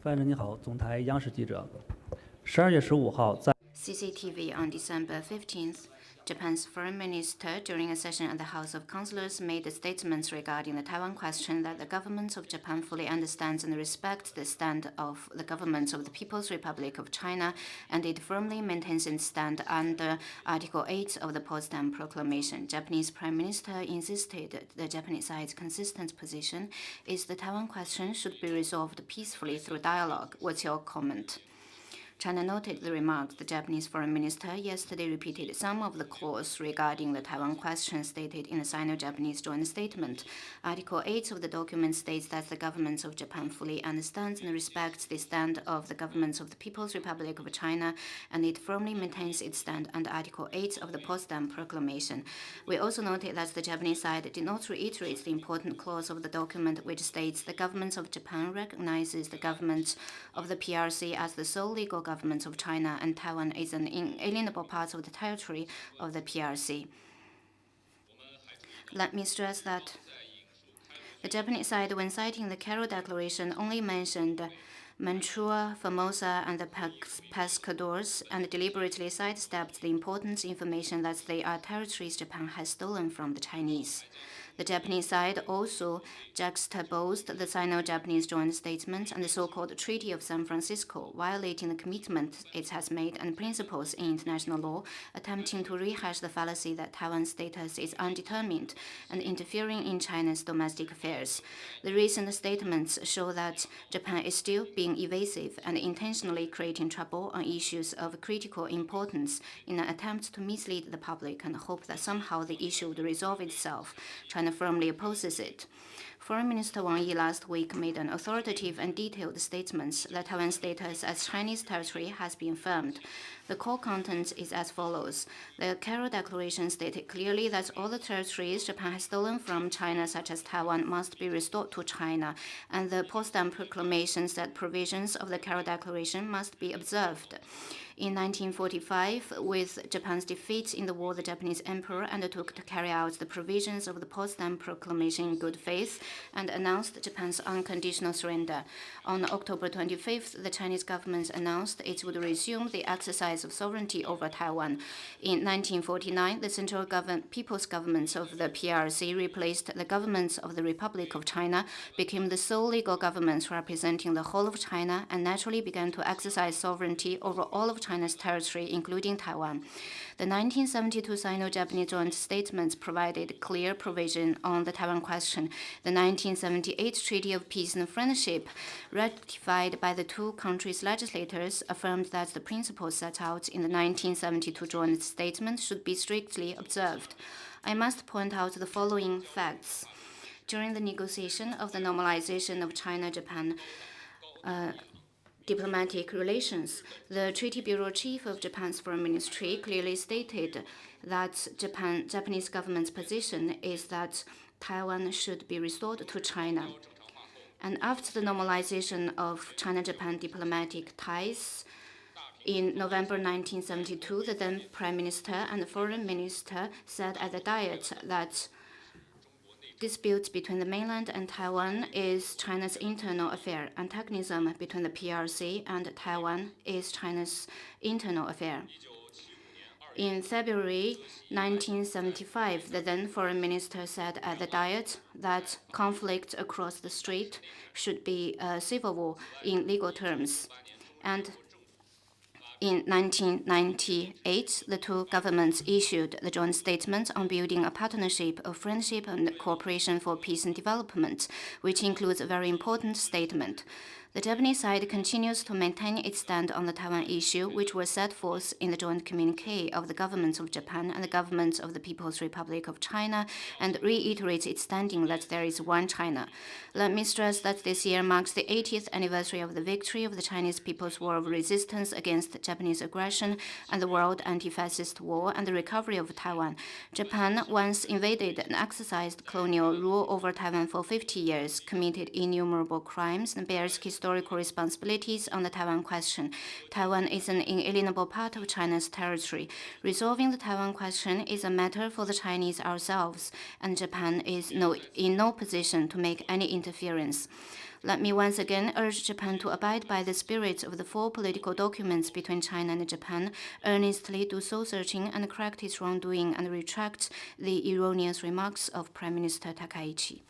范人你好，总台央视记者。12月15号在 CCTV on December 15th, Japan's foreign minister, during a session at the House of Councillors, made statements regarding the Taiwan question that the government of Japan fully understands and respects the stand of the government of the People's Republic of China, and it firmly maintains its stand under Article 8 of the Potsdam Proclamation. Japanese Prime Minister insisted the Japanese side's consistent position is the Taiwan question should be resolved peacefully through dialogue. What's your comment? China noted the remarks. The Japanese foreign minister yesterday repeated some of the clauses regarding the Taiwan question stated in the Sino-Japanese joint statement. Article 8 of the document states that the government of Japan fully understands and respects the stand of the government of the People's Republic of China, and it firmly maintains its stand under Article 8 of the Potsdam Proclamation. We also noted that the Japanese side did not reiterate the important clause of the document which states the government of Japan recognizes the government of the PRC as the sole legal government of China, and Taiwan is an inalienable part of the territory of the PRC. Let me stress that the Japanese side, when citing the Cairo Declaration, only mentioned Manchuria, Formosa, and the Pescadores, and deliberately sidestepped the important information that they are territories Japan has stolen from the Chinese. The Japanese side also juxtaposed the Sino-Japanese joint statement and the so-called Treaty of San Francisco, violating the commitment it has made and principles in international law, attempting to rehash the fallacy that Taiwan's status is undetermined and interfering in China's domestic affairs. The recent statements show that Japan is still being evasive and intentionally creating trouble on issues of critical importance in an attempt to mislead the public and hope that somehow the issue would resolve itself. China firmly opposes it. Foreign Minister Wang Yi last week made an authoritative and detailed statement that Taiwan's status as Chinese territory has been affirmed. The core content is as follows. The Cairo Declaration stated clearly that all the territories Japan has stolen from China, such as Taiwan, must be restored to China, and the Potsdam Proclamation said provisions of the Cairo Declaration must be observed. In 1945, with Japan's defeat in the war, the Japanese emperor undertook to carry out the provisions of the Potsdam Proclamation in good faith and announced Japan's unconditional surrender. On October 25th, the Chinese government announced it would resume the exercise of sovereignty over Taiwan. In 1949, the Central People's Government of the PRC replaced the government of the Republic of China, became the sole legal government representing the whole of China, and naturally began to exercise sovereignty over all of China's territory, including Taiwan. The 1972 Sino-Japanese joint statement provided clear provision on the Taiwan question. The 1978 Treaty of Peace and Friendship, ratified by the two countries' legislators, affirmed that the principles set out in the 1972 joint statement should be strictly observed. I must point out the following facts. During the negotiation of the normalization of China-Japan diplomatic relations, the Treaty Bureau Chief of Japan's Foreign Ministry clearly stated that Japanese government's position is that Taiwan should be restored to China. And after the normalization of China-Japan diplomatic ties, in November 1972, the then Prime Minister and the Foreign Minister said at the Diet that disputes between the mainland and Taiwan is China's internal affair. Antagonism between the PRC and Taiwan is China's internal affair. In February 1975, the then Foreign Minister said at the Diet that conflict across the strait should be a civil war in legal terms. And in 1998, the two governments issued the joint statement on building a partnership of friendship and cooperation for peace and development, which includes a very important statement. The Japanese side continues to maintain its stand on the Taiwan issue, which was set forth in the joint communique of the governments of Japan and the government of the People's Republic of China, and reiterates its standing that there is one China. Let me stress that this year marks the 80th anniversary of the victory of the Chinese People's War of Resistance against Japanese aggression and the World Anti-Fascist War and the recovery of Taiwan. Japan once invaded and exercised colonial rule over Taiwan for 50 years, committed innumerable crimes, and bears historical responsibilities on the Taiwan question. Taiwan is an inalienable part of China's territory. Resolving the Taiwan question is a matter for the Chinese ourselves, and Japan is in no position to make any interference. Let me once again urge Japan to abide by the spirit of the 4 political documents between China and Japan, earnestly do soul-searching and correct its wrongdoing, and retract the erroneous remarks of Prime Minister Takaichi.